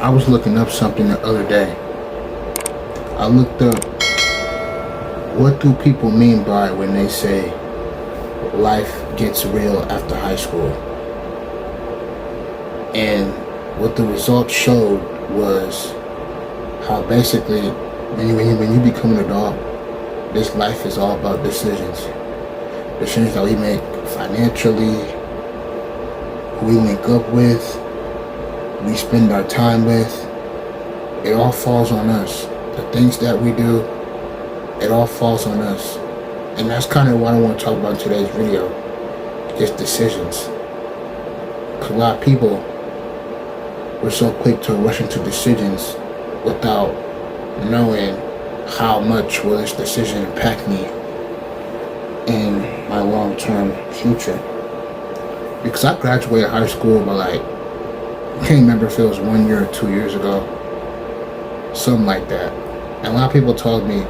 I was looking up something the other day. I looked up, what do people mean by when they say life gets real after high school? And what the results showed was how basically when you become an adult, this life is all about decisions. Decisions that we make financially, who we link up with, we spend our time with. It all falls on us. The things that we do, it all falls on us. And that's kind of what I want to talk about in today's video. Just decisions. Because a lot of people were so quick to rush into decisions without knowing how much will this decision impact me in my long-term future. Because I graduated high school by I can't remember if it was 1 year or 2 years ago. Something like that. And a lot of people told me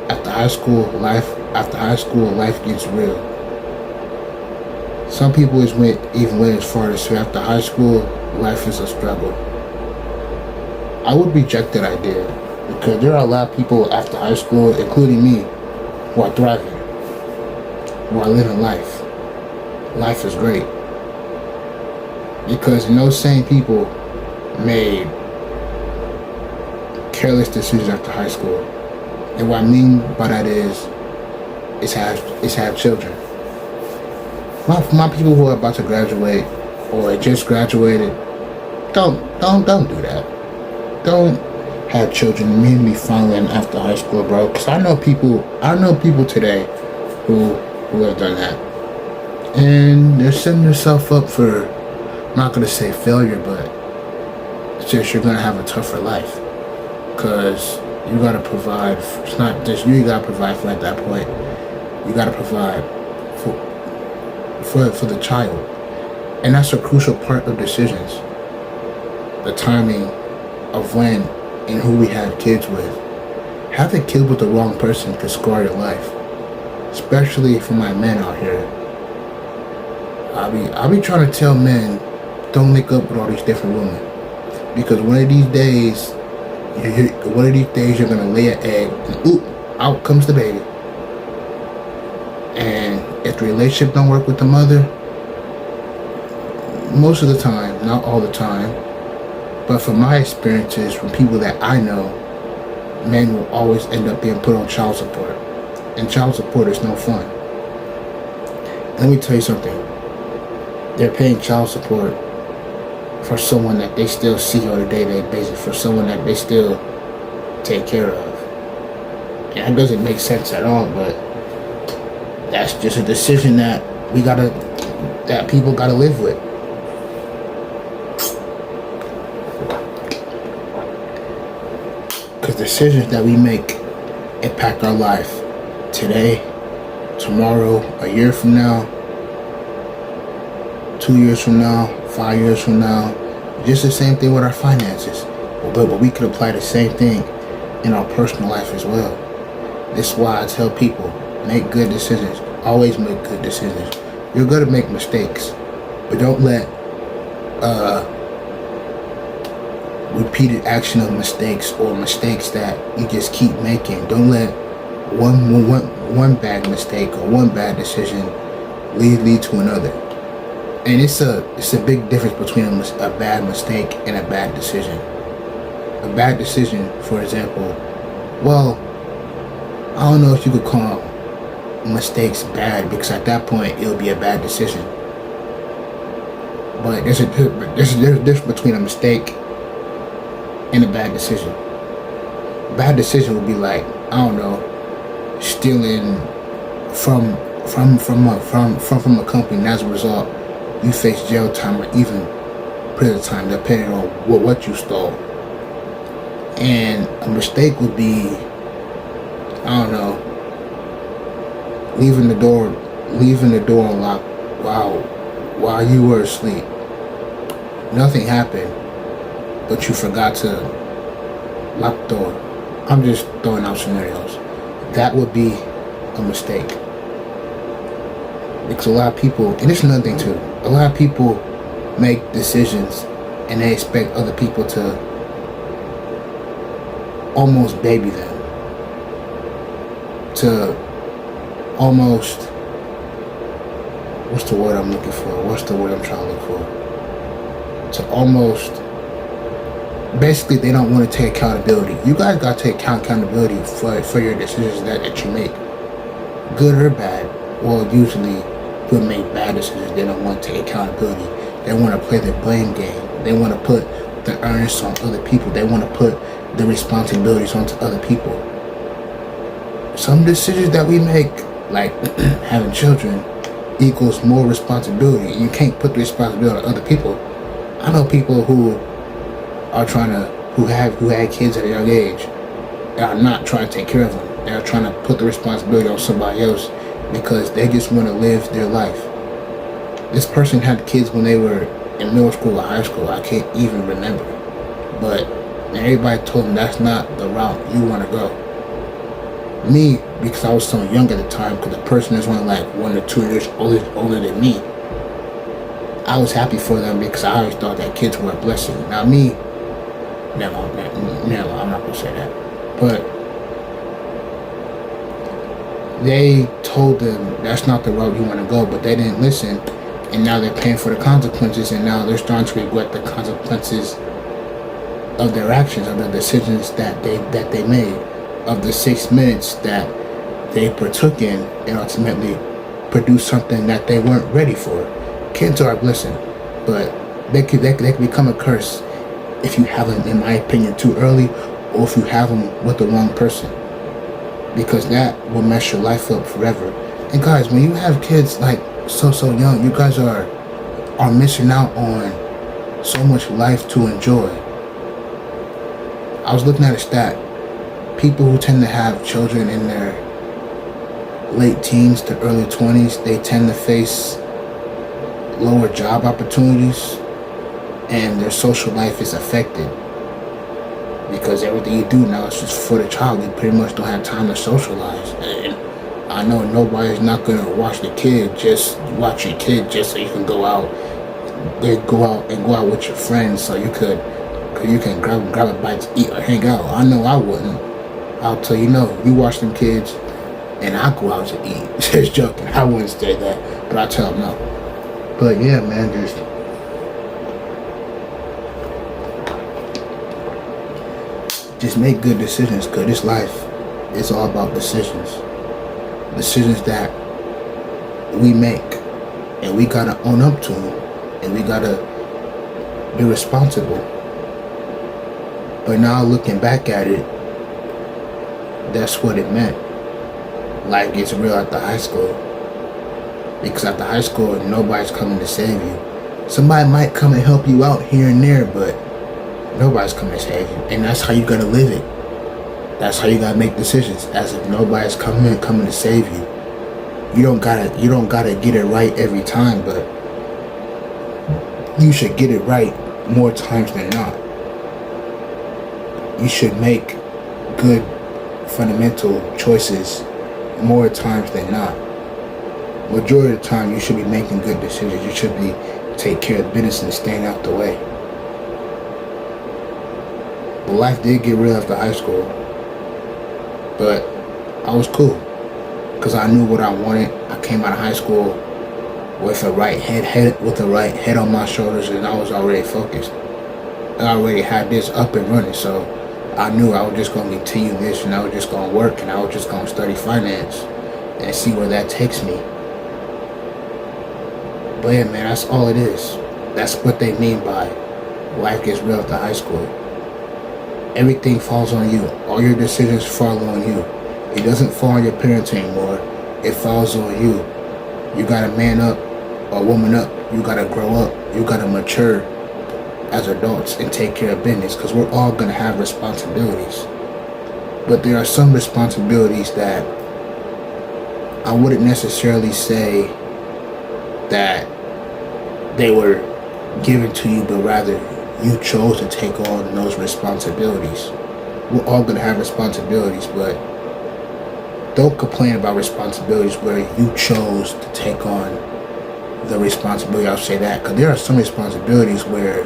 after high school life gets real. Some people even went as far as say after high school life is a struggle. I would reject that idea because there are a lot of people after high school, including me, who are thriving, who are living life. Life is great. Because those same people made careless decisions after high school. And what I mean by that is have children. My people who are about to graduate or just graduated, don't do that. Don't have children immediately following after high school, bro. Because I know people today who have done that. And they're setting themselves up for, I'm not going to say failure, but it's just you're going to have a tougher life. Because you got to provide, it's not just you got to provide for at that point. You got to provide for the child. And that's a crucial part of decisions. The timing of when and who we have kids with. Having kids with the wrong person could scar your life. Especially for my men out here. I'll be trying to tell men, don't link up with all these different women. Because one of these days you're gonna lay an egg and oop, out comes the baby. And if the relationship don't work with the mother, most of the time, not all the time, but from my experiences, from people that I know, men will always end up being put on child support. And child support is no fun. Let me tell you something. They're paying child support for someone that they still see on a day-to-day basis, for someone that they still take care of. And that doesn't make sense at all, but that's just a decision that people gotta live with. Because decisions that we make impact our life today, tomorrow, a year from now, 2 years from now, 5 years from now. Just the same thing with our finances. But we could apply the same thing in our personal life as well. This is why I tell people, make good decisions. Always make good decisions. You're going to make mistakes, but don't let repeated action of mistakes or mistakes that you just keep making. Don't let one bad mistake or one bad decision lead to another. And it's a big difference between a bad mistake and a bad decision. A bad decision, for example, well, I don't know if you could call mistakes bad, because at that point it'll be a bad decision. But there's a difference between a mistake and a bad decision. A bad decision would be like, I don't know, stealing from a company, and as a result you face jail time or even prison time, depending on what you stole. And a mistake would be, I don't know, leaving the door unlocked while you were asleep. Nothing happened, but you forgot to lock the door. I'm just throwing out scenarios. That would be a mistake. Because a lot of people, and it's another thing too, a lot of people make decisions and they expect other people to almost baby them, to almost, what's the word I'm looking for? What's the word I'm trying to look for? To almost, basically, they don't want to take accountability. You guys got to take accountability for your decisions that you make, good or bad. Well, usually people make bad decisions. They don't want to take accountability. They want to play the blame game. They want to put the onus on other people. They want to put the responsibilities onto other people. Some decisions that we make, like having children, equals more responsibility. You can't put the responsibility on other people. I know people who are who had kids at a young age, and are not trying to take care of them. They're trying to put the responsibility on somebody else because they just want to live their life. This person had kids when they were in middle school or high school. I can't even remember. But everybody told them that's not the route you want to go. Me, because I was so young at the time, because the person is only like 1 or 2 years older than me, I was happy for them because I always thought that kids were a blessing. Now me, never, I'm not going to say that. But they told them that's not the road you want to go, but they didn't listen, and now they're paying for the consequences, and now they're starting to regret the consequences of their actions, of the decisions that they made, of the 6 minutes that they partook in, and ultimately produced something that they weren't ready for. Kids are a blessing, but they can become a curse if you have them, in my opinion, too early, or if you have them with the wrong person, because that will mess your life up forever. And guys, when you have kids like so young, you guys are missing out on so much life to enjoy. I was looking at a stat. People who tend to have children in their late teens to early 20s, they tend to face lower job opportunities, and their social life is affected because everything you do now is just for the child. You pretty much don't have time to socialize. And I know nobody's not gonna watch the kid. Just watch your kid just so you can go out. Go out with your friends, so you can grab a bite to eat or hang out. I know I wouldn't. I'll tell you, no. You watch them kids, and I go out to eat. Just joking. I wouldn't say that, but I tell them no. But yeah, man, just make good decisions, cause this life is all about decisions. Decisions that we make, and we gotta own up to them, and we gotta be responsible. But now looking back at it, that's what it meant. Life gets real at the high school, because at the high school nobody's coming to save you. Somebody might come and help you out here and there, but nobody's coming to save you, and that's how you gotta live it. That's how you gotta make decisions, as if nobody's coming to save you. You don't gotta get it right every time, but you should get it right more times than not. You should make good fundamental choices more times than not. Majority of the time, you should be making good decisions. You should be taking care of business and staying out the way. But life did get real after high school, but I was cool because I knew what I wanted. I came out of high school with the right head on my shoulders, and I was already focused. I already had this up and running, so I knew I was just going to continue this, and I was just going to work, and I was just going to study finance and see where that takes me. But yeah, man, that's all it is. That's what they mean by life gets real after high school. Everything falls on you. All your decisions fall on you. It doesn't fall on your parents anymore. It falls on you. You gotta man up or woman up. You gotta grow up. You gotta mature as adults and take care of business, because we're all gonna have responsibilities. But there are some responsibilities that I wouldn't necessarily say that they were given to you, but rather you chose to take on those responsibilities. We're all gonna have responsibilities, but don't complain about responsibilities where you chose to take on the responsibility. I'll say that, because there are some responsibilities where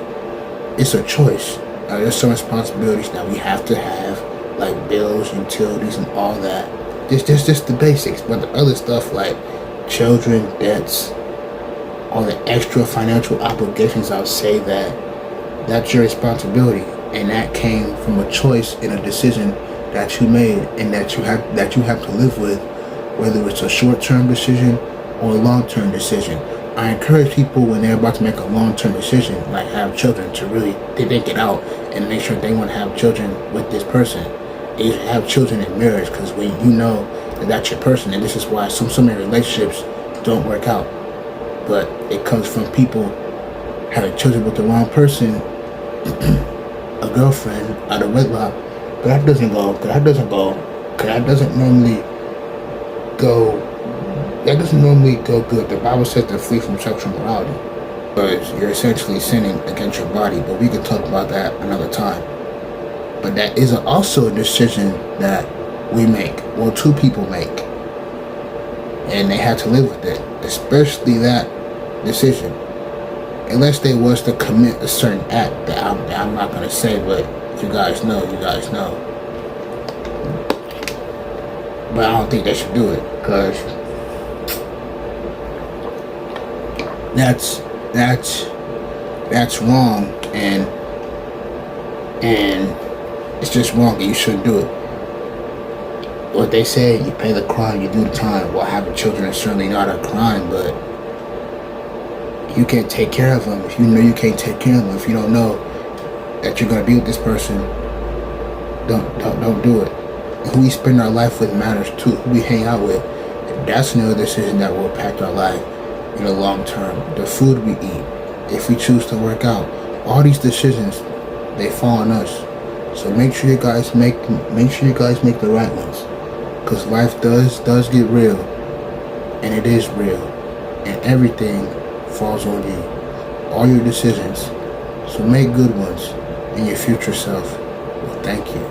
it's a choice. There's some responsibilities that we have to have like bills, utilities, and all that. Just the basics. But the other stuff like children, debts, all the extra financial obligations, I'll say that's your responsibility, and that came from a choice and a decision that you made, and that you have to live with, whether it's a short-term decision or a long-term decision. I encourage people when they're about to make a long-term decision, like have children, to really think it out and make sure they want to have children with this person. They should have children in marriage, because when you know that that's your person, and this is why so many relationships don't work out. But it comes from people having children with the wrong person, a girlfriend out of wedlock. But that doesn't normally go good. The Bible says to flee from sexual morality, because you're essentially sinning against your body. But we can talk about that another time. But that is also a decision that we make, well, two people make, and they have to live with it, especially that decision. Unless they was to commit a certain act that I'm not going to say, but if you guys know, you guys know. But I don't think they should do it, because that's wrong, and it's just wrong, and you shouldn't do it. What they say, you pay the crime, you do the time. Well, having children is certainly not a crime, but you can't take care of them. If you know you can't take care of them, if you don't know that you're gonna be with this person, don't do it. Who we spend our life with matters too. Who we hang out with, that's another decision that will impact our life in the long term. The food we eat, if we choose to work out, all these decisions, they fall on us. So make sure you guys make the right ones, because life does get real, and it is real, and everything falls on you, all your decisions. So make good ones in your future self. Well, thank you.